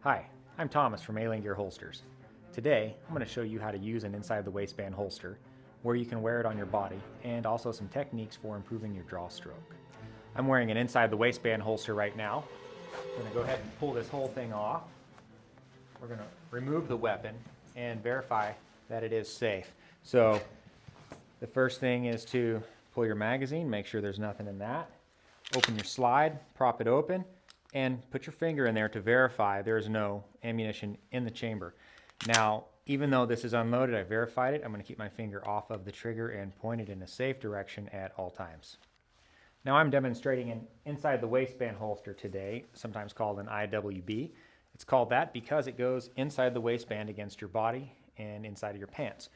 Hi, I'm Thomas from Alien Gear Holsters. Today, I'm going to show you how to use an inside the waistband holster, where you can wear it on your body, and also some techniques for improving your draw stroke. I'm wearing an inside the waistband holster right now. I'm going to go ahead and pull this whole thing off. We're going to remove the weapon and verify that it is safe. So the first thing is to pull your magazine, make sure there's nothing in that. Open your slide, prop it open, and put your finger in there to verify there is no ammunition in the chamber. Now, even though this is unloaded, I verified it. I'm going to keep my finger off of the trigger and point it in a safe direction at all times. Now I'm demonstrating an inside the waistband holster today, sometimes called an IWB. It's called that because it goes inside the waistband against your body and inside of your pants.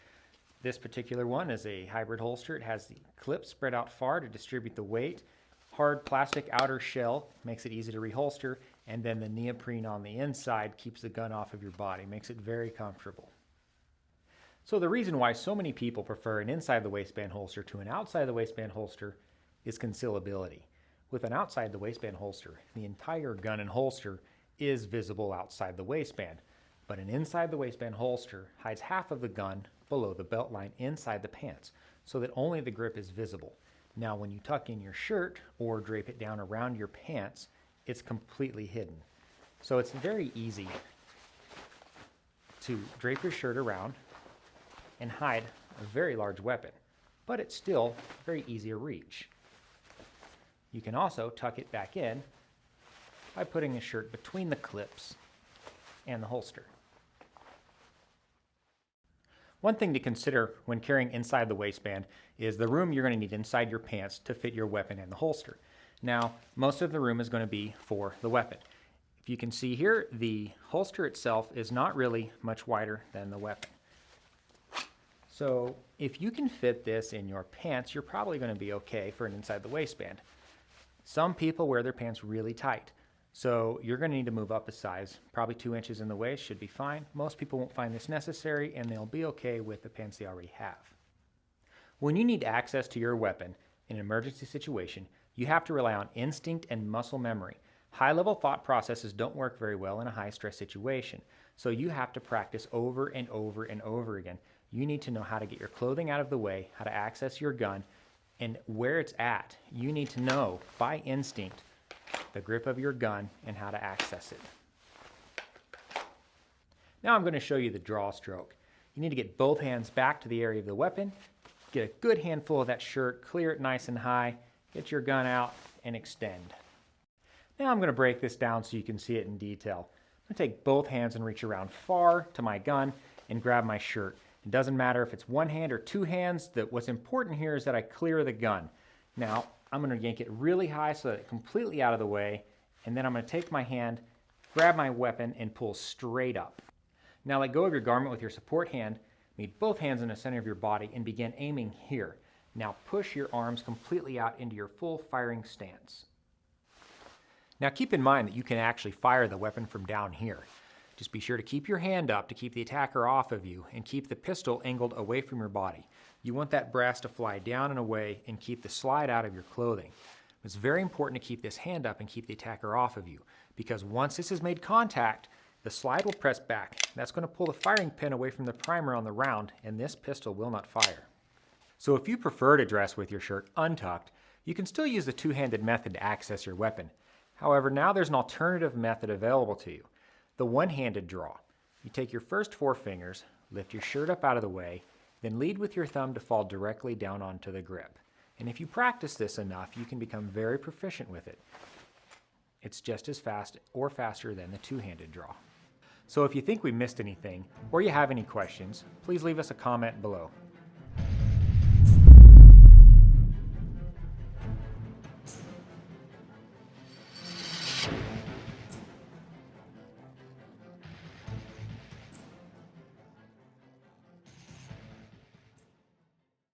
This particular one is a hybrid holster. It has the clip spread out far to distribute the weight. Hard plastic outer shell makes it easy to reholster, and then the neoprene on the inside keeps the gun off of your body, makes it very comfortable. So the reason why so many people prefer an inside the waistband holster to an outside the waistband holster is concealability. With an outside the waistband holster, the entire gun and holster is visible outside the waistband, but an inside the waistband holster hides half of the gun below the belt line inside the pants, so that only the grip is visible. Now when you tuck in your shirt or drape it down around your pants, it's completely hidden. So it's very easy to drape your shirt around and hide a very large weapon, but it's still very easy to reach. You can also tuck it back in by putting the shirt between the clips and the holster. One thing to consider when carrying inside the waistband is the room you're going to need inside your pants to fit your weapon in the holster. Now, most of the room is going to be for the weapon. If you can see here, the holster itself is not really much wider than the weapon. So if you can fit this in your pants, you're probably going to be okay for an inside the waistband. Some people wear their pants really tight, so you're going to need to move up a size. Probably 2 inches in the waist should be fine. Most people won't find this necessary, and they'll be okay with the pants they already have. When you need access to your weapon in an emergency situation, you have to rely on instinct and muscle memory. High-level thought processes don't work very well in a high-stress situation, so you have to practice over and over and over again. You need to know how to get your clothing out of the way, how to access your gun, and where it's at. You need to know by instinct the grip of your gun and how to access it. Now I'm going to show you the draw stroke. You need to get both hands back to the area of the weapon, get a good handful of that shirt, clear it nice and high, get your gun out, and extend. Now I'm going to break this down so you can see it in detail. I'm going to take both hands and reach around far to my gun and grab my shirt. It doesn't matter if it's one hand or two hands. What's important here is that I clear the gun. Now I'm going to yank it really high so that it's completely out of the way, and then I'm going to take my hand, grab my weapon, and pull straight up. Now let go of your garment with your support hand, meet both hands in the center of your body, and begin aiming here. Now push your arms completely out into your full firing stance. Now keep in mind that you can actually fire the weapon from down here. Just be sure to keep your hand up to keep the attacker off of you, and keep the pistol angled away from your body. You want that brass to fly down and away and keep the slide out of your clothing. It's very important to keep this hand up and keep the attacker off of you, because once this has made contact, the slide will press back. That's going to pull the firing pin away from the primer on the round, and this pistol will not fire. So if you prefer to dress with your shirt untucked, you can still use the two-handed method to access your weapon. However, now there's an alternative method available to you, the one-handed draw. You take your first 4 fingers, lift your shirt up out of the way, then lead with your thumb to fall directly down onto the grip. And if you practice this enough, you can become very proficient with it. It's just as fast or faster than the two-handed draw. So if you think we missed anything, or you have any questions, please leave us a comment below.